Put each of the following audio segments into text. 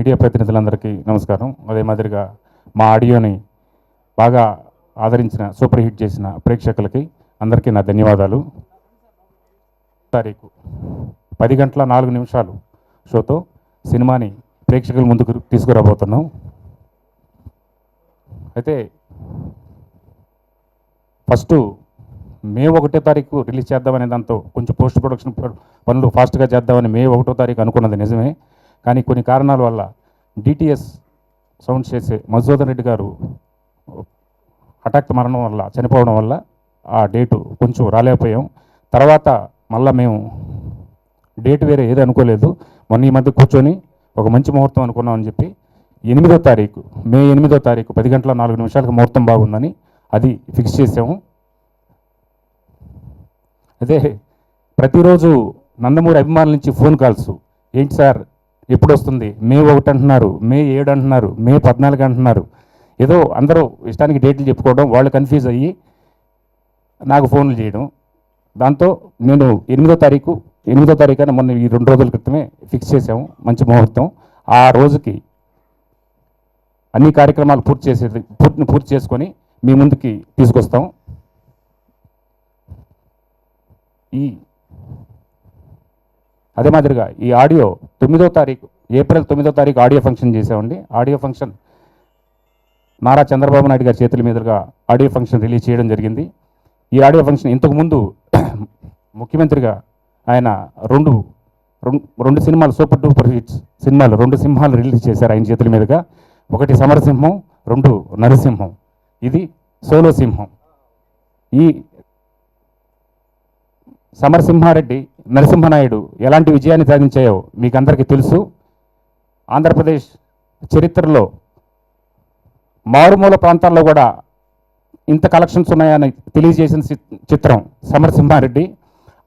Media ప్రతినిధులందరికీ నమస్కారం. అదే మాదిరిగా మా ఆడియోని బాగా ఆదరించిన, సూపర్ హిట్ చేసిన ప్రేక్షకులకి అందరికీ నా ధన్యవాదాలు. తారీఖు 10:04 షోతో సినిమాని ప్రేక్షకుల ముందుకు తీసుకురాబోతున్నాం. అయితే ఫస్ట్ మే 1వ తారీఖు రిలీజ్ చేద్దామనే దాంతో కొంచెం పోస్ట్ ప్రొడక్షన్ పనులు ఫాస్ట్గా చేద్దామని మే 1వ తారీఖు అనుకున్నది నిజమే. కానీ కొన్ని కారణాల వల్ల డిటిఎస్ సౌండ్ చేసే మధుసూదన్ రెడ్డి గారు హఠాత్ మరణం వల్ల, చనిపోవడం వల్ల ఆ డేటు కొంచెం రాలేకపోయాం. తర్వాత మళ్ళీ మేము డేట్ వేరే ఏది అనుకోలేదు, మొన్న ఈ మధ్య కూర్చొని ఒక మంచి ముహూర్తం అనుకున్నామని చెప్పి 8వ తారీఖు, మే 8వ తారీఖు 10:04 ముహూర్తం బాగుందని అది ఫిక్స్ చేసాము. అదే ప్రతిరోజు నందమూరి అభిమానుల నుంచి ఫోన్ కాల్స్, ఏంటి సార్ ఎప్పుడు వస్తుంది, మే 1 అంటున్నారు, మే 7 అంటున్నారు, మే 14 అంటున్నారు, ఏదో అందరూ ఇష్టానికి డేట్లు చెప్పుకోవడం, వాళ్ళు కన్ఫ్యూజ్ అయ్యి నాకు ఫోన్లు చేయడం. దాంతో నేను 8వ తారీఖు అని మొన్న ఈ 2 రోజుల క్రితమే ఫిక్స్ చేసాము మంచి ముహూర్తం. ఆ రోజుకి అన్ని కార్యక్రమాలు పూర్తి చేసుకొని మీ ముందుకి తీసుకొస్తాం. అదే మాదిరిగా ఈ ఆడియో 9వ తారీఖు, ఏప్రిల్ 9వ తారీఖు ఆడియో ఫంక్షన్ చేసామండి. ఆడియో ఫంక్షన్ నారా చంద్రబాబు నాయుడు గారి చేతుల మీదుగా ఆడియో ఫంక్షన్ రిలీజ్ చేయడం జరిగింది. ఈ ఆడియో ఫంక్షన్ ఇంతకుముందు ముఖ్యమంత్రిగా ఆయన రెండు సినిమాలు, సూపర్ డూపర్ హిట్స్ సినిమాలు, 2 సింహాలు రిలీజ్ చేశారు ఆయన చేతుల మీదుగా. ఒకటి సమరసింహం, 2 నరసింహం. ఇది సోలో సింహం. ఈ సమరసింహారెడ్డి, నరసింహనాయుడు ఎలాంటి విజయాన్ని సాధించాయో మీకు అందరికీ తెలుసు. ఆంధ్రప్రదేశ్ చరిత్రలో మారుమూల ప్రాంతాల్లో కూడా ఇంత కలెక్షన్స్ ఉన్నాయని తెలియజేసిన చిత్రం సమరసింహారెడ్డి.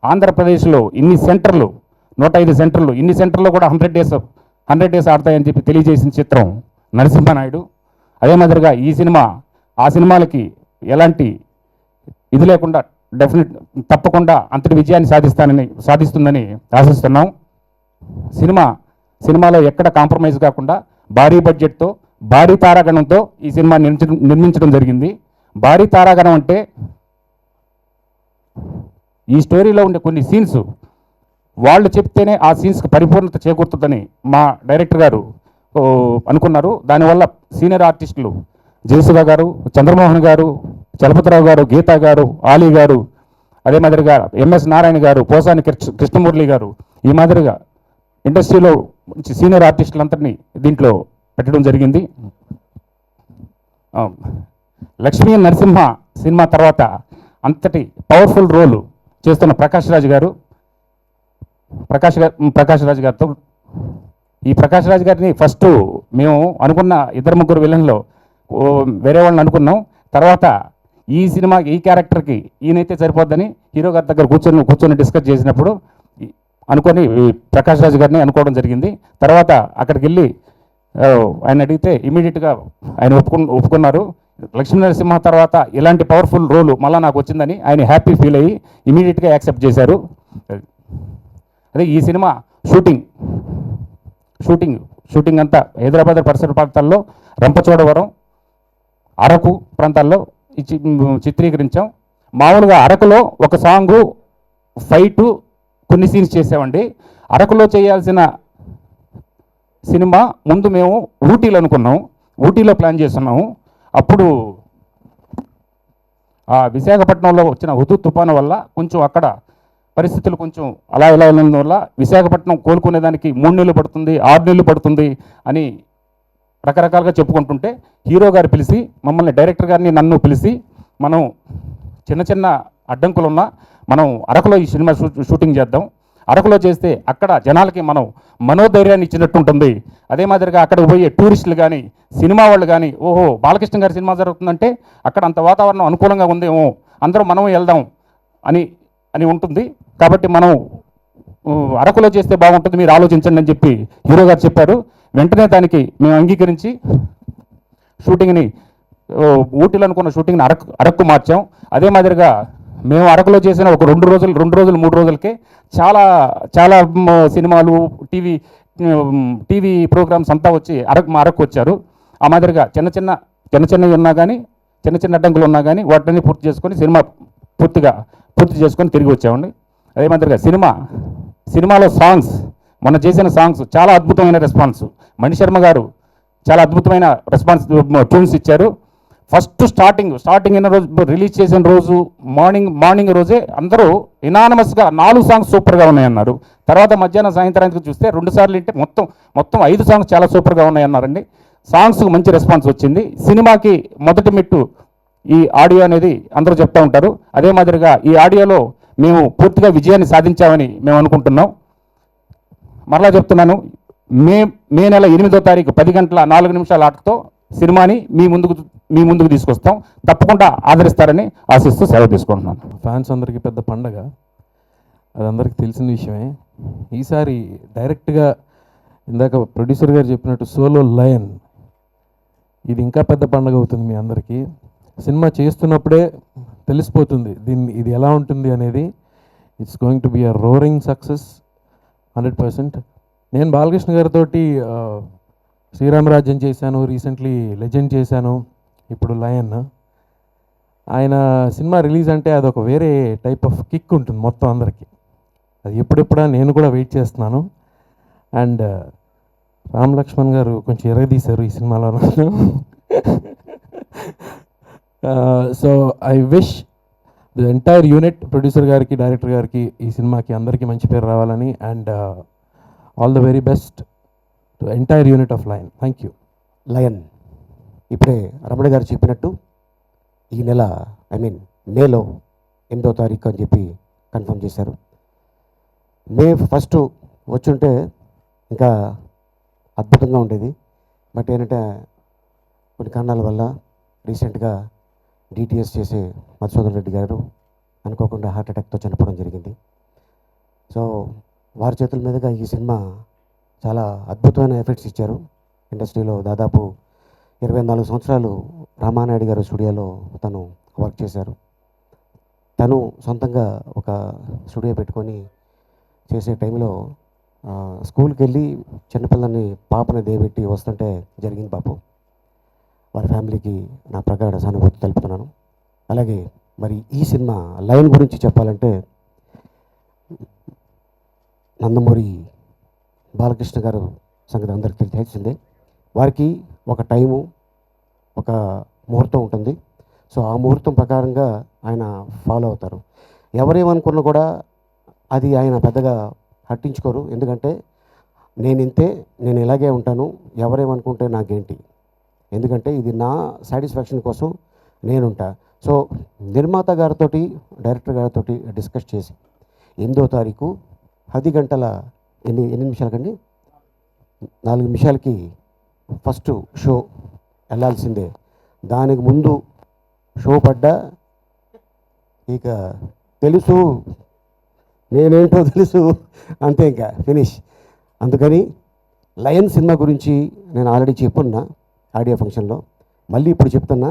ఆంధ్రప్రదేశ్లో ఇన్ని సెంటర్లు, 105 సెంటర్లు, ఇన్ని సెంటర్లో కూడా 100 డేస్ ఆడతాయని చెప్పి తెలియజేసిన చిత్రం నరసింహనాయుడు. అదే మాదిరిగా ఈ సినిమా ఆ సినిమాలకి ఎలాంటి ఇది లేకుండా తప్పకుండా అంతటి విజయాన్ని సాధిస్తుందని ఆశిస్తున్నాం. సినిమాలో ఎక్కడ కాంప్రమైజ్ కాకుండా భారీ బడ్జెట్తో, భారీ తారాగణంతో ఈ సినిమా నిర్మించడం జరిగింది. భారీ తారాగణం అంటే ఈ స్టోరీలో ఉండే కొన్ని సీన్స్ వాళ్ళు చెప్తేనే ఆ సీన్స్కి పరిపూర్ణత చేకూరుతుందని మా డైరెక్టర్ గారు అనుకున్నారు. దానివల్ల సీనియర్ ఆర్టిస్టులు జయసుధ గారు, చంద్రమోహన్ గారు, చలపతిరావు గారు, గీతా గారు, ఆలీ గారు, అదే మాదిరిగా ఎంఎస్ నారాయణ గారు, పోసాని కృష్ణమురళి గారు, ఈ మాదిరిగా ఇండస్ట్రీలో సీనియర్ ఆర్టిస్టులందరినీ దీంట్లో పెట్టడం జరిగింది. లక్ష్మీ నరసింహ సినిమా తర్వాత అంతటి పవర్ఫుల్ రోలు చేస్తున్న ప్రకాష్ రాజ్ గారితో, ఈ ప్రకాష్ రాజ్ గారిని ఫస్ట్ మేము అనుకున్న 2-3 విలన్లో వేరే వాళ్ళని అనుకున్నాం. తర్వాత ఈ సినిమాకి, ఈ క్యారెక్టర్కి ఈయనైతే సరిపోద్దని హీరో గారి దగ్గర కూర్చొని డిస్కస్ చేసినప్పుడు అనుకొని ప్రకాష్ రాజ్ గారిని అనుకోవడం జరిగింది. తర్వాత అక్కడికి వెళ్ళి ఆయన అడిగితే ఇమీడియట్గా ఆయన ఒప్పుకున్నారు. లక్ష్మీ నరసింహ తర్వాత ఇలాంటి పవర్ఫుల్ రోలు మళ్ళీ నాకు వచ్చిందని ఆయన హ్యాపీ ఫీల్ అయ్యి ఇమీడియట్గా యాక్సెప్ట్ చేశారు. అదే ఈ సినిమా షూటింగ్ అంతా హైదరాబాద్ పరిసర ప్రాంతాల్లో, రంపచోడవరం, అరకు ప్రాంతాల్లో చిత్రీకరించాం. మామూలుగా అరకులో ఒక సాంగు, ఫైటు, కొన్ని సీన్స్ చేసామండి. అరకులో చేయాల్సిన సినిమా ముందు మేము ఊటీలో ప్లాన్ చేస్తున్నాము. అప్పుడు ఆ విశాఖపట్నంలో వచ్చిన హుదూ తుఫాను వల్ల కొంచెం అక్కడ పరిస్థితులు కొంచెం అలా ఇలా ఉన్నందు వల్ల విశాఖపట్నం కోలుకునేదానికి 3 నెలలు పడుతుంది, 6 నెలలు పడుతుంది అని రకరకాలుగా చెప్పుకుంటుంటే హీరో గారు పిలిచి, మమ్మల్ని డైరెక్టర్ గారిని నన్ను పిలిచి, మనం చిన్న అడ్డంకులున్నా మనం అరకులో ఈ సినిమా షూటింగ్ చేద్దాం, అరకులో చేస్తే అక్కడ జనాలకి మనం మనోధైర్యాన్ని ఇచ్చినట్టు ఉంటుంది. అదే మాదిరిగా అక్కడికి పోయే టూరిస్టులు కానీ, సినిమా వాళ్ళు కానీ, ఓహో బాలకృష్ణ గారి సినిమా జరుగుతుందంటే అక్కడ అంత వాతావరణం అనుకూలంగా ఉందేమో, అందరూ మనం వెళ్దాం అని ఉంటుంది. కాబట్టి మనం అరకులో చేస్తే బాగుంటుంది, మీరు ఆలోచించండి అని చెప్పి హీరో గారు చెప్పారు. వెంటనే దానికి మేము అంగీకరించి షూటింగ్ని ఊటీలో అనుకున్న షూటింగ్ని అరకు మార్చాం. అదే మాదిరిగా మేము అరకులో చేసిన ఒక 2 రోజులు 3 రోజులకే చాలా సినిమాలు, టీవీ ప్రోగ్రామ్స్ అంతా వచ్చి మా అరకు వచ్చారు. ఆ మాదిరిగా చిన్నవి ఉన్నా కానీ చిన్న అడ్డంకులు ఉన్నా కానీ వాటిని పూర్తి చేసుకొని సినిమా పూర్తి చేసుకొని తిరిగి వచ్చామండి. అదే మాదిరిగా సినిమాలో సాంగ్స్ మొన్న చేసిన సాంగ్స్ చాలా అద్భుతమైన రెస్పాన్స్. మణిశర్మ గారు చాలా అద్భుతమైన రెస్పాన్స్ ట్యూన్స్ ఇచ్చారు. ఫస్ట్ స్టార్టింగ్ అయిన రోజు, రిలీజ్ చేసిన రోజు మార్నింగ్ రోజే అందరూ ఇనానమస్గా 4 సాంగ్స్ సూపర్గా ఉన్నాయన్నారు. తర్వాత మధ్యాహ్నం సాయంత్రానికి చూస్తే 2 సార్లు అంటే మొత్తం 5 సాంగ్స్ చాలా సూపర్గా ఉన్నాయన్నారండి. సాంగ్స్కి మంచి రెస్పాన్స్ వచ్చింది. సినిమాకి మొదటి మెట్టు ఈ ఆడియో అనేది అందరూ చెప్తూ ఉంటారు. అదే మాదిరిగా ఈ ఆడియోలో మేము పూర్తిగా విజయాన్ని సాధించామని మేము అనుకుంటున్నాం. మరలా చెప్తున్నాను, మే నెల 8వ తారీఖు 10:04 ఆటతో సినిమాని మీ ముందుకు తీసుకొస్తాం. తప్పకుండా ఆదరిస్తారని ఆశిస్తూ సెలవు తీసుకుంటున్నాను. ఫ్యాన్స్ అందరికీ పెద్ద పండగ, అది అందరికీ తెలిసిన విషయమే. ఈసారి డైరెక్ట్గా ఇందాక ప్రొడ్యూసర్ గారు చెప్పినట్టు సోలో లయన్, ఇది ఇంకా పెద్ద పండగ అవుతుంది మీ అందరికీ. సినిమా చేస్తున్నప్పుడే తెలిసిపోతుంది ఇది ఎలా ఉంటుంది అనేది. It's going to be a roaring success 100%. నేను బాలకృష్ణ గారితో శ్రీరామరాజ్యం చేశాను, రీసెంట్లీ లెజెండ్ చేశాను, ఇప్పుడు లయన్. ఆయన సినిమా రిలీజ్ అంటే అదొక వేరే టైప్ ఆఫ్ కిక్ ఉంటుంది మొత్తం అందరికీ. అది ఎప్పుడెప్పుడా నేను కూడా వెయిట్ చేస్తున్నాను. అండ్ రామ్ లక్ష్మణ్ గారు కొంచెం ఎరగదీశారు ఈ సినిమాలో. So I wish the entire unit, producer గారికి, డైరెక్టర్ గారికి, ఈ సినిమాకి అందరికీ మంచి పేరు రావాలని. And all the very best to entire unit of lion. Thank you. Lion ఇప్పుడే రమణ గారు చెప్పినట్టు ఈ నెల మేలో 8వ తారీఖు అని చెప్పి కన్ఫర్మ్ చేశారు. మే 1 వచ్చుంటే ఇంకా అద్భుతంగా ఉండేది. బట్ ఏంటంటే కొన్ని కారణాల వల్ల రీసెంట్గా డిటిఎస్ చేసే మధుసూదన్ రెడ్డి గారు అనుకోకుండా హార్ట్ అటాక్తో చనిపోవడం జరిగింది. సో వారి చేతుల మీదుగా ఈ సినిమా చాలా అద్భుతమైన ఎఫెక్ట్స్ ఇచ్చారు. ఇండస్ట్రీలో దాదాపు 24 సంవత్సరాలు రామానాయుడు గారు స్టూడియోలో తను వర్క్ చేశారు. తను సొంతంగా ఒక స్టూడియో పెట్టుకొని చేసే టైంలో స్కూల్కి వెళ్ళి చిన్నపిల్లని పాపని దేబెట్టి వస్తుంటే జరిగింది పాపం. వారి ఫ్యామిలీకి నా ప్రగాఢ సానుభూతి తెలుపుతున్నాను. అలాగే మరి ఈ సినిమా లయన్ గురించి చెప్పాలంటే నందమూరి బాలకృష్ణ గారు సంగతి అందరికీ తెలిసిందే. వారికి ఒక టైము, ఒక ముహూర్తం ఉంటుంది. సో ఆ ముహూర్తం ప్రకారంగా ఆయన ఫాలో అవుతారు. ఎవరేమనుకున్నా కూడా అది ఆయన పెద్దగా పట్టించుకోరు. ఎందుకంటే నేను ఇలాగే ఉంటాను, ఎవరేమనుకుంటే నాకేంటి, ఎందుకంటే ఇది నా సాటిస్ఫాక్షన్ కోసం నేనుంటా. సో నిర్మాత గారితో, డైరెక్టర్ గారితో డిస్కస్ చేసి 8వ తారీఖు 10 గంటల ఎన్ని నిమిషాలకండి 4 నిమిషాలకి ఫస్ట్ షో వెళ్ళాల్సిందే. దానికి ముందు షో పడ్డా ఇక తెలుసు, నేనేంటో తెలుసు, అంతే, ఇంకా ఫినిష్. అందుకని లయన్ సినిమా గురించి నేను ఆల్రెడీ చెప్పున్నా ఆడియో ఫంక్షన్లో, మళ్ళీ ఇప్పుడు చెప్తున్నా.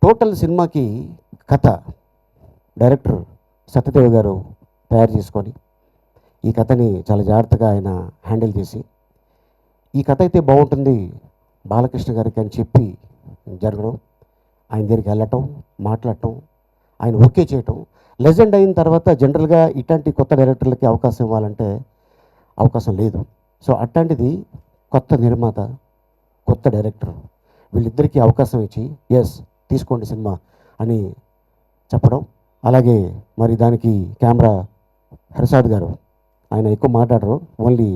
టోటల్ సినిమాకి కథ డైరెక్టర్ సత్యదేవ్ గారు తయారు చేసుకొని ఈ కథని చాలా జాగ్రత్తగా ఆయన హ్యాండిల్ చేసి, ఈ కథ అయితే బాగుంటుంది బాలకృష్ణ గారికి అని చెప్పి జరగడం, ఆయన దగ్గరికి వెళ్ళటం, మాట్లాడటం, ఆయన ఓకే చేయటం. లెజెండ్ అయిన తర్వాత జనరల్గా ఇట్లాంటి కొత్త డైరెక్టర్లకి అవకాశం ఇవ్వాలంటే అవకాశం లేదు. సో అట్లాంటిది కొత్త నిర్మాత, కొత్త డైరెక్టర్, వీళ్ళిద్దరికీ అవకాశం ఇచ్చి ఎస్ తీసుకోండి సినిమా అని చెప్పడం. అలాగే మరి దానికి కెమెరా ప్రసాద్ గారు, ఆయన ఎక్కువ మాట్లాడరు, ఓన్లీ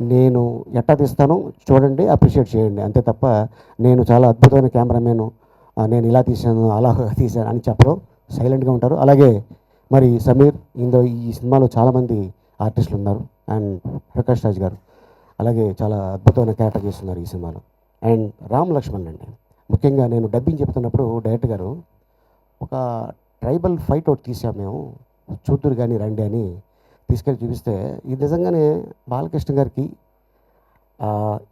నేను ఎట్టా తీస్తాను చూడండి, అప్రిషియేట్ చేయండి, అంతే తప్ప నేను చాలా అద్భుతమైన కెమెరామెను, నేను ఇలా తీశాను అలా తీశాను అని చెప్పడం, సైలెంట్గా ఉంటారు. అలాగే మరి సమీర్, ఈ సినిమాలో చాలామంది ఆర్టిస్టులు ఉన్నారు. అండ్ ప్రకాష్ రాజ్ గారు అలాగే చాలా అద్భుతమైన క్యారెక్టర్ చేస్తున్నారు ఈ సినిమాలో. అండ్ రామ్ లక్ష్మణ్ అండి, ముఖ్యంగా నేను డబ్బింగ్ చెప్తున్నప్పుడు డైరెక్టర్ గారు ఒక ట్రైబల్ ఫైట్ ఒకటి తీసాము మేము, చూతురు కానీ రండి అని తీసుకెళ్ళి చూపిస్తే, ఇది నిజంగానే బాలకృష్ణ గారికి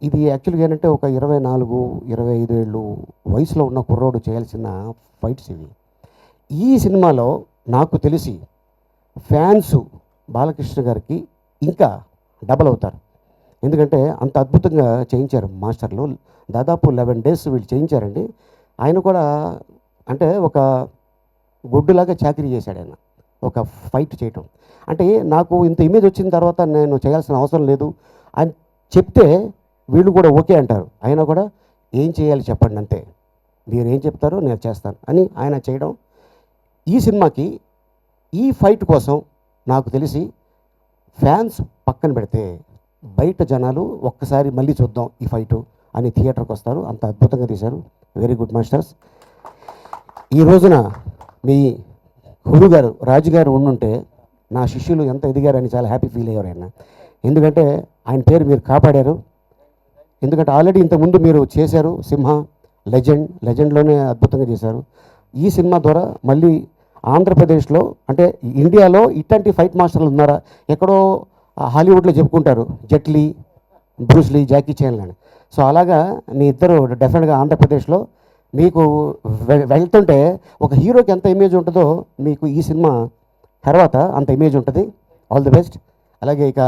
ఇది యాక్చువల్గా ఏంటంటే ఒక 24-25 ఏళ్ళు వయసులో ఉన్న కుర్రోడు చేయాల్సిన ఫైట్స్ ఇవి. ఈ సినిమాలో నాకు తెలిసి ఫ్యాన్స్ బాలకృష్ణ గారికి ఇంకా డబల్ అవుతారు. ఎందుకంటే అంత అద్భుతంగా చేయించారు మాస్టర్లు. దాదాపు 11 days వీళ్ళు చేయించారండి. ఆయన కూడా అంటే ఒక గొడ్డులాగా చాకరీ చేశాడు ఆయన, ఒక ఫైట్ చేయటం. అంటే నాకు ఇంత ఇమేజ్ వచ్చిన తర్వాత నేను చేయాల్సిన అవసరం లేదు అని చెప్తే వీళ్ళు కూడా ఓకే అంటారు. అయినా కూడా ఏం చేయాలి చెప్పండి అంతే, మీరు ఏం చెప్తారో నేను చేస్తాను అని ఆయన చేయడం. ఈ సినిమాకి ఈ ఫైట్ కోసం నాకు తెలిసి ఫ్యాన్స్ పక్కన పెడితే బయట జనాలు ఒక్కసారి మళ్ళీ చూద్దాం ఈ ఫైటు అని థియేటర్కి వస్తారు. అంత అద్భుతంగా తీశారు. Very good masters. ఈ రోజున మీ గురువు గారు రాజు గారు ఉండుంటే నా శిష్యులు ఎంత ఎదిగారని చాలా హ్యాపీ ఫీల్ అయ్యారు ఆయన. ఎందుకంటే ఆయన పేరు మీరు కాపాడారు. ఎందుకంటే ఆల్రెడీ ఇంతకుముందు మీరు చేశారు సింహ, లెజెండ్లోనే అద్భుతంగా చేశారు. ఈ సినిమా ద్వారా మళ్ళీ ఆంధ్రప్రదేశ్లో అంటే ఇండియాలో ఇట్లాంటి ఫైట్ మాస్టర్లు ఉన్నారా? ఎక్కడో హాలీవుడ్లో చెప్పుకుంటారు జెట్లీ, బ్రూస్లీ, జాకీ చాన్ అని. సో అలాగా మీ ఇద్దరు డెఫినెట్గా ఆంధ్రప్రదేశ్లో మీకు వెళ్తుంటే ఒక హీరోకి ఎంత ఇమేజ్ ఉంటుందో మీకు ఈ సినిమా తర్వాత అంత ఇమేజ్ ఉంటుంది. All the best. అలాగే ఇక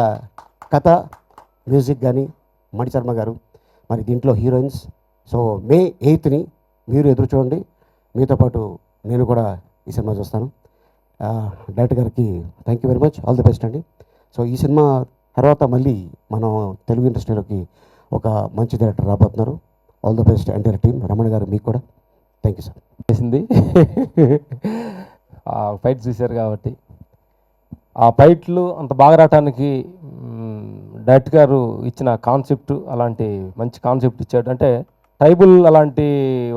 కథ, మ్యూజిక్ కానీ మణిశర్మ గారు, మరి దీంట్లో హీరోయిన్స్. సో May 8th మీరు ఎదురు చూడండి. మీతో పాటు నేను కూడా ఈ సినిమా చూస్తాను. డైరెక్టర్ గారికి thank you very much. All the best అండి. సో ఈ సినిమా తర్వాత మళ్ళీ మనం తెలుగు ఇండస్ట్రీలోకి ఒక మంచి డైరెక్టర్ రాబోతున్నారు. All the best entire team. Ramana గారు మీకు కూడా థ్యాంక్ యూ సార్. చేసింది ఫైట్ చూశారు కాబట్టి ఆ ఫైట్లు అంత బాగా రావడానికి డైరెక్టర్ గారు ఇచ్చిన కాన్సెప్ట్ అలాంటి మంచి కాన్సెప్ట్ ఇచ్చాడు. అంటే ట్రైబుల్ అలాంటి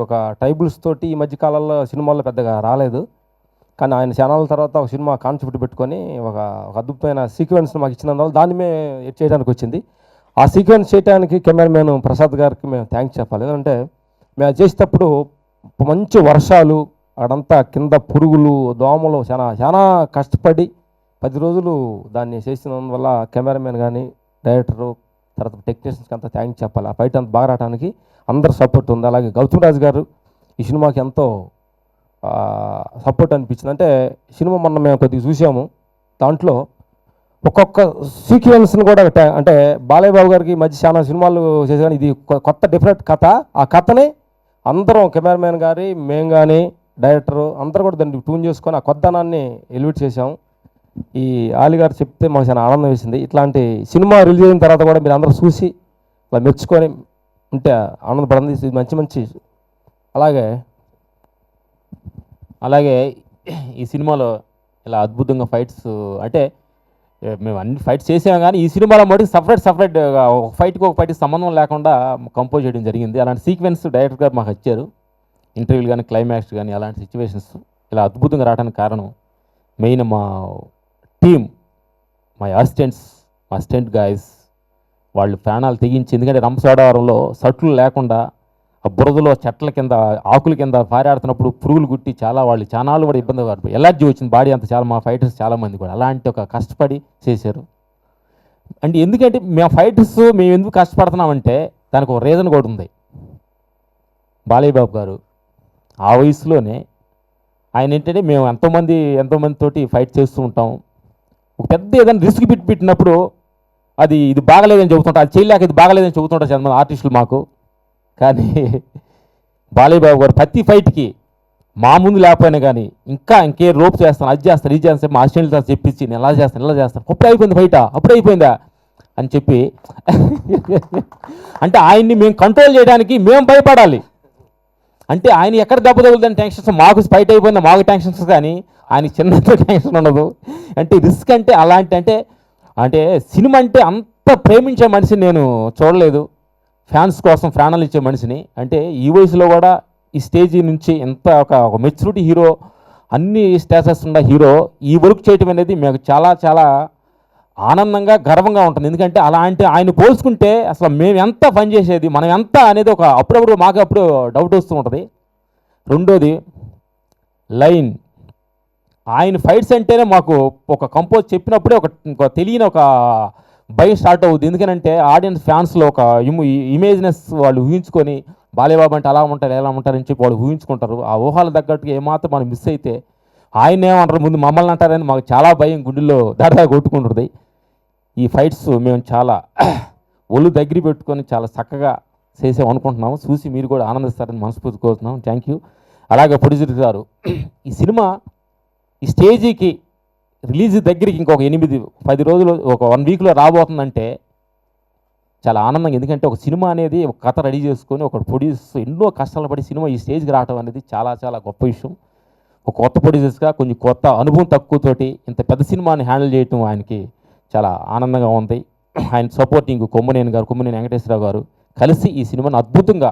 ఒక ట్రైబుల్స్ తోటి ఈ మధ్య కాలంలో సినిమాల్లో పెద్దగా రాలేదు. కానీ ఆయన ఛానల్ తర్వాత ఒక సినిమా కాన్సెప్ట్ పెట్టుకొని ఒక అద్భుతమైన సీక్వెన్స్ మాకు ఇచ్చినందువల్ల దాన్ని మేము ఎడ్ చేయడానికి వచ్చింది. ఆ సీక్వెన్స్ చేయడానికి కెమెరామెన్ ప్రసాద్ గారికి మేము థ్యాంక్స్ చెప్పాలి. ఎందుకంటే మేము చేసేటప్పుడు మంచి వర్షాలు, అక్కడంతా కింద పురుగులు, దోమలు, చాలా చాలా కష్టపడి 10 రోజులు దాన్ని చేసినందువల్ల కెమెరామెన్ కానీ డైరెక్టరు తర్వాత టెక్నీషియన్స్కి అంతా థ్యాంక్స్ చెప్పాలి. ఆ ఫైట్ అంత బాగా రావడానికి అందరు సపోర్ట్ ఉంది. అలాగే గౌతమ్ రాజు గారు ఈ సినిమాకి ఎంతో సపోర్ట్ అనిపించింది. అంటే సినిమా మొన్న మేము కొద్దిగా చూసాము. దాంట్లో ఒక్కొక్క సీక్వెన్స్ని కూడా అంటే బాలయ్య బాబు గారికి మధ్య చాలా సినిమాలు చేసే కానీ ఇది కొత్త డిఫరెంట్ కథ. ఆ కథని అందరం కెమెరామెన్ గారి, మేము కానీ డైరెక్టరు అందరూ కూడా దాన్ని ట్యూన్ చేసుకొని ఆ కొత్తనాన్ని ఎలివేట్ చేసాము. ఈ ఆలి గారు చెప్తే మాకు చాలా ఆనందం వేసింది. ఇట్లాంటి సినిమా రిలీజ్ అయిన తర్వాత కూడా మీరు అందరూ చూసి అలా మెచ్చుకొని ఉంటే ఆనందపడింది. ఇది మంచి మంచి అలాగే ఈ సినిమాలో ఇలా అద్భుతంగా ఫైట్స్ అంటే మేము అన్ని ఫైట్స్ చేసాము, కానీ ఈ సినిమాలో మటుకు సపరేట్ ఒక ఫైట్కి ఒక ఫైట్కి సంబంధం లేకుండా కంపోజ్ చేయడం జరిగింది. అలాంటి సీక్వెన్స్ డైరెక్టర్ గారు మాకు ఇచ్చారు. ఇంటర్వ్యూలు కానీ క్లైమాక్స్ కానీ అలాంటి సిచ్యువేషన్స్ ఇలా అద్భుతంగా రావడానికి కారణం మెయిన్ మా టీమ్, మా అసిస్టెంట్ గాయస్ వాళ్ళు ప్రాణాలు తెగించి. ఎందుకంటే రంపచోడవరంలో సట్లు లేకుండా ఆ బురదలో చెట్ల కింద ఆకుల కింద పారాడుతున్నప్పుడు పురుగులు గుట్టి వాళ్ళు చాలా కూడా ఇబ్బంది పడిపోయి ఎలర్జీ వచ్చింది బాడీ అంతా. మా ఫైటర్స్ చాలామంది కూడా అలాంటి ఒక కష్టపడి చేశారు. అంటే ఎందుకంటే మేము ఎందుకు కష్టపడుతున్నామంటే దానికి ఒక రీజన్ కూడా ఉంది. బాలయ్య బాబు గారు ఆ వయసులోనే ఆయన ఏంటంటే మేము ఎంతోమంది తోటి ఫైట్ చేస్తూ ఉంటాం. ఒక పెద్ద ఏదైనా రిస్క్ పెట్టినప్పుడు ఇది బాగలేదని చెబుతుంటారు, అది చేయలేక ఇది బాగలేదని చెబుతుంటారు చాలా మంది ఆర్టిస్టులు మాకు. కానీ బాలయ్య బాబు గారు ప్రతి ఫైట్కి మా ముందు లేకపోయినా కానీ ఇంకే రోప్ చేస్తాను, అది చేస్తాను, ఇది చేస్తాను, మా అసిస్టెంట్లతో చెప్పించి నేను ఇలా చేస్తాను, అప్పుడే అయిపోయింది ఫైటా, అప్పుడే అయిపోయిందా అని చెప్పి అంటే ఆయన్ని మేము కంట్రోల్ చేయడానికి మేము భయపడాలి. అంటే ఆయన ఎక్కడ దెబ్బ తగులుదని టెన్షన్స్, మాకు ఫైట్ అయిపోయిందా మాకు టెన్షన్స్, కానీ ఆయనకి చిన్న టెన్షన్ ఉండదు. అంటే రిస్క్ అంటే అలాంటి అంటే సినిమా అంటే అంత ప్రేమించే మనిషిని నేను చూడలేదు. ఫ్యాన్స్ కోసం ప్రాణాలు ఇచ్చే మనిషిని. అంటే ఈ వయసులో కూడా ఈ స్టేజీ నుంచి ఎంత ఒక మెచ్యూరిటీ హీరో, అన్ని స్టేటస్ ఉన్న హీరో ఈ వర్క్ చేయటం అనేది మీకు చాలా చాలా ఆనందంగా గర్వంగా ఉంటుంది. ఎందుకంటే అలాంటి ఆయన పోల్చుకుంటే అసలు మేము ఎంత పని చేసేది, మనం ఎంత అనేది అప్పుడప్పుడు మాకు అప్పుడు డౌట్ వస్తూ ఉంటుంది. రెండోది లైన్, ఆయన ఫైట్స్ అంటేనే మాకు ఒక కంపోజ్ చెప్పినప్పుడే ఒక తెలియని ఒక భయం స్టార్ట్ అవుతుంది. ఎందుకంటే ఆడియన్స్ ఫ్యాన్స్లో ఒక ఇమేజ్నెస్ వాళ్ళు ఊహించుకొని బాలయ్యబాబు అంటే అలా ఉంటారు ఎలా ఉంటారని చెప్పి వాళ్ళు ఊహించుకుంటారు. ఆ ఊహలు తగ్గట్టుగా ఏమాత్రం మనం మిస్ అయితే ఆయన ఏమంటారు ముందు మమ్మల్ని అంటారని మాకు చాలా భయం గుండెల్లో దాదాగా కొట్టుకుంటుంది. ఈ ఫైట్స్ మేము చాలా ఒళ్ళు దగ్గర పెట్టుకొని చాలా చక్కగా చేసాం అనుకుంటున్నాము. చూసి మీరు కూడా ఆనందిస్తారని మనస్ఫూర్తి కోరుతున్నాం. Thank you. అలాగే ప్రొడ్యూసర్ గారు, ఈ సినిమా ఈ స్టేజీకి రిలీజ్ దగ్గరికి ఇంకొక 8-10 రోజులు, ఒక 1 వీక్లో రాబోతుందంటే చాలా ఆనందంగా. ఎందుకంటే ఒక సినిమా అనేది ఒక కథ రెడీ చేసుకొని ఒక ప్రొడ్యూసర్ ఎన్నో కష్టాలు పడి సినిమా ఈ స్టేజ్కి రావడం అనేది చాలా చాలా గొప్ప విషయం. ఒక కొత్త ప్రొడ్యూసర్స్గా కొంచెం కొత్త అనుభవం తక్కువతోటి ఇంత పెద్ద సినిమాని హ్యాండిల్ చేయటం ఆయనకి చాలా ఆనందంగా ఉంది. ఆయన సపోర్టింగ్ కొమ్మనేని వెంకటేశ్వరరావు గారు కలిసి ఈ సినిమాని అద్భుతంగా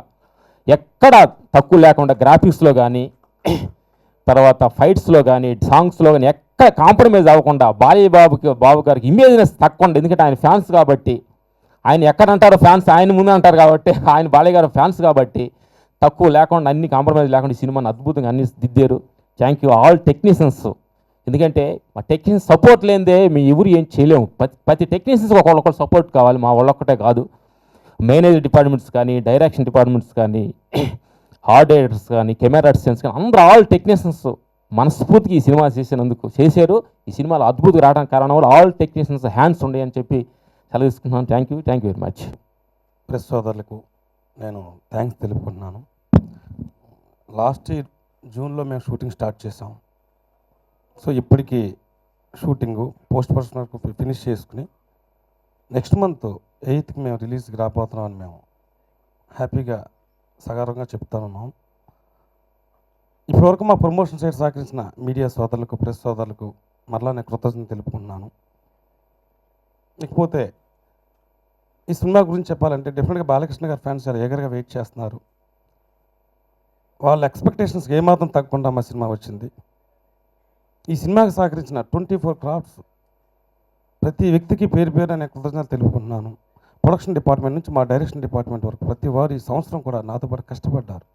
ఎక్కడ తక్కువ లేకుండా గ్రాఫిక్స్లో కానీ, తర్వాత ఫైట్స్లో కానీ, సాంగ్స్లో కానీ ఎక్కడ కాంప్రమైజ్ అవ్వకుండా బాబు గారికి ఇమేజ్నెస్ తక్కువ. ఎందుకంటే ఆయన ఫ్యాన్స్ కాబట్టి, ఆయన ఎక్కడ అంటారో ఫ్యాన్స్ ఆయన ముందు అంటారు కాబట్టి, ఆయన బాలయ్య గారు ఫ్యాన్స్ కాబట్టి తక్కువ లేకుండా అన్ని కాంప్రమైజ్ లేకుండా ఈ సినిమాని అద్భుతంగా అన్ని దిద్దారు. Thank you all technicians. ఎందుకంటే మా టెక్నీషియన్స్ సపోర్ట్ లేనిదే మేము ఎవరు ఏం చేయలేము. ప్రతి టెక్నీషియన్స్ ఒకళ్ళొకరు సపోర్ట్ కావాలి, మా వాళ్ళొక్కటే కాదు. మేనేజ్ డిపార్ట్మెంట్స్ కానీ, డైరెక్షన్ డిపార్ట్మెంట్స్ కానీ, ఆర్ట్ డైరెక్టర్స్ కానీ, కెమెరా అసిస్టెంట్స్ కానీ, అందరూ ఆల్ టెక్నీషియన్స్ మనస్ఫూర్తికి ఈ సినిమా చేశారు. ఈ సినిమాలో అద్భుతంగా రావడానికి కారణం కూడా ఆల్ టెక్నీషియన్స్ హ్యాండ్స్ ఉన్నాయని చెప్పి సెలవు తీసుకుంటున్నాను. Thank you very much. Press సోదరులకు నేను థ్యాంక్స్ తెలుపుకుంటున్నాను. లాస్ట్ ఇయర్ జూన్లో మేము షూటింగ్ స్టార్ట్ చేసాం. సో ఇప్పటికీ షూటింగు పోస్ట్ ప్రొడక్షన్ వరకు ఫినిష్ చేసుకుని నెక్స్ట్ మంత్ 8th మేము రిలీజ్కి రాబోతున్నామని మేము హ్యాపీగా సగర్వంగా చెప్తున్నాం. ఇప్పటివరకు మా ప్రమోషన్ సైడ్ సహకరించిన మీడియా సోదరులకు, ప్రెస్ సోదరులకు మరలా నేను కృతజ్ఞతలు తెలుపుకుంటున్నాను. ఇకపోతే ఈ సినిమా గురించి చెప్పాలంటే డెఫినెట్గా బాలకృష్ణ గారి ఫ్యాన్స్ చాలా ఏగర్గా వెయిట్ చేస్తున్నారు. వాళ్ళ ఎక్స్పెక్టేషన్స్కి ఏమాత్రం తగ్గకుండా మా సినిమా వచ్చింది. ఈ సినిమాకి సహకరించిన 24 క్రాఫ్ట్స్ ప్రతి వ్యక్తికి పేరు నేను కృతజ్ఞతలు తెలుపుకుంటున్నాను. ప్రొడక్షన్ డిపార్ట్మెంట్ నుంచి మా డైరెక్షన్ డిపార్ట్మెంట్ వరకు ప్రతి వారు ఈ సంవత్సరం కూడా నాతో పాటు కష్టపడ్డారు.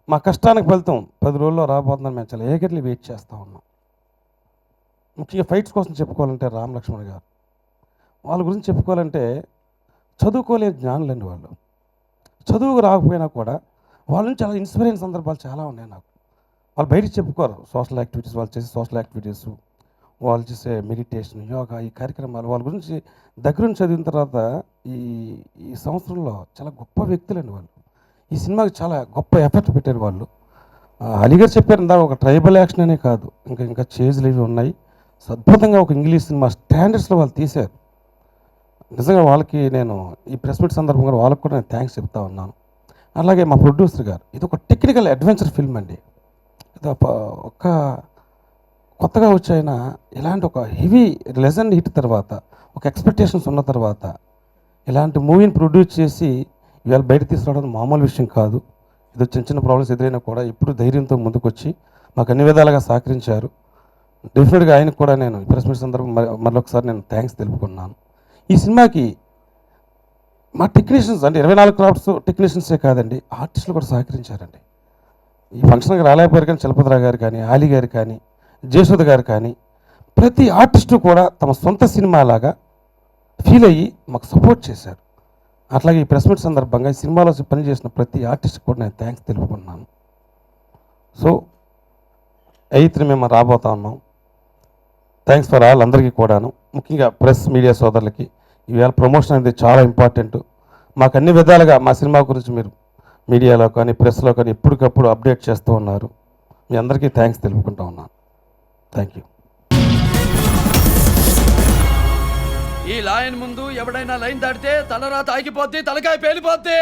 మా కష్టానికి ఫలితం 10 రోజుల్లో రాబోతుందని మేము చాలా ఏగర్లీ వెయిట్ చేస్తూ ఉన్నాం. ముఖ్యంగా ఫైట్స్ కోసం చెప్పుకోవాలంటే రామ్ లక్ష్మణ్ గారు, వాళ్ళ గురించి చెప్పుకోవాలంటే చదువుకోలేని జ్ఞానులండి వాళ్ళు. చదువుకు రాకపోయినా కూడా వాళ్ళ నుంచి చాలా ఇన్స్పైరింగ్ సందర్భాలు చాలా ఉన్నాయి నాకు. వాళ్ళు బయటికి చెప్పుకోరు. సోషల్ యాక్టివిటీస్, వాళ్ళు చేసే సోషల్ యాక్టివిటీస్, వాళ్ళు చేసే మెడిటేషన్, యోగా, ఈ కార్యక్రమాలు వాళ్ళ గురించి దగ్గర నుంచి చదివిన తర్వాత ఈ సంవత్సరంలో చాలా గొప్ప వ్యక్తులండి వాళ్ళు. ఈ సినిమాకి చాలా గొప్ప ఎఫర్ట్ పెట్టారు వాళ్ళు. అలీగారు చెప్పారు ఇందాక, ఒక ట్రైబల్ యాక్షన్ అనే కాదు, ఇంకా చేజ్లు ఇవి ఉన్నాయి. అద్భుతంగా ఒక ఇంగ్లీష్ సినిమా స్టాండర్డ్స్లో వాళ్ళు తీశారు. నిజంగా వాళ్ళకి నేను ఈ ప్రెస్ మీట్ సందర్భంగా వాళ్ళకి కూడా నేను థ్యాంక్స్ చెప్తా ఉన్నాను. అలాగే మా ప్రొడ్యూసర్ గారు, ఇది ఒక టెక్నికల్ అడ్వెంచర్ ఫిల్మ్ అండి. ఇది ఒక కొత్తగా వచ్చాయన ఇలాంటి ఒక హెవీ లెజెండ్ హిట్ తర్వాత, ఒక ఎక్స్పెక్టేషన్స్ ఉన్న తర్వాత ఇలాంటి మూవీని ప్రొడ్యూస్ చేసి ఇవాళ బయట తీసుకురావడం మామూలు విషయం కాదు. ఇది చిన్న ప్రాబ్లమ్స్ ఎదురైనా కూడా ఇప్పుడు ధైర్యంతో ముందుకు వచ్చి మాకు అన్ని విధాలుగా సహకరించారు. డెఫినెట్గా ఆయనకు కూడా నేను ప్రెస్ మీట్ సందర్భం మరొకసారి నేను థ్యాంక్స్ తెలుపుకున్నాను. ఈ సినిమాకి మా టెక్నీషియన్స్ అంటే 24 క్రాఫ్ట్స్ టెక్నీషియన్సే కాదండి, ఆర్టిస్టులు కూడా సహకరించారండి. ఈ ఫంక్షన్కి రాలేకపోయారు కానీ చలపతిరావు గారు కానీ, ఆలీ గారు కానీ, జయసుధ గారు కానీ, ప్రతి ఆర్టిస్టు కూడా తమ సొంత సినిమా లాగా ఫీల్ అయ్యి మాకు సపోర్ట్ చేశారు. అట్లాగే ఈ ప్రెస్ మీట్ సందర్భంగా ఈ సినిమాలో పనిచేసిన ప్రతి ఆర్టిస్ట్కి కూడా నేను థ్యాంక్స్ తెలుపుకుంటున్నాను. సో 8th మేము రాబోతా ఉన్నాం. థ్యాంక్స్ ఫర్ ఆల్ అందరికీ కూడాను, ముఖ్యంగా ప్రెస్ మీడియా సోదరులకి. ఈవేళ ప్రమోషన్ అనేది చాలా ఇంపార్టెంట్. మాకు అన్ని విధాలుగా మా సినిమా గురించి మీరు మీడియాలో కానీ, ప్రెస్లో కానీ ఎప్పటికప్పుడు అప్డేట్ చేస్తూ ఉన్నారు. మీ అందరికీ థ్యాంక్స్ తెలుపుకుంటూ ఉన్నాను. Thank you. ఈ లైన్ ముందు ఎవడైనా లైన్ దాటితే తలరాత ఆగిపోద్ది, తలకాయ పేలిపోద్ది.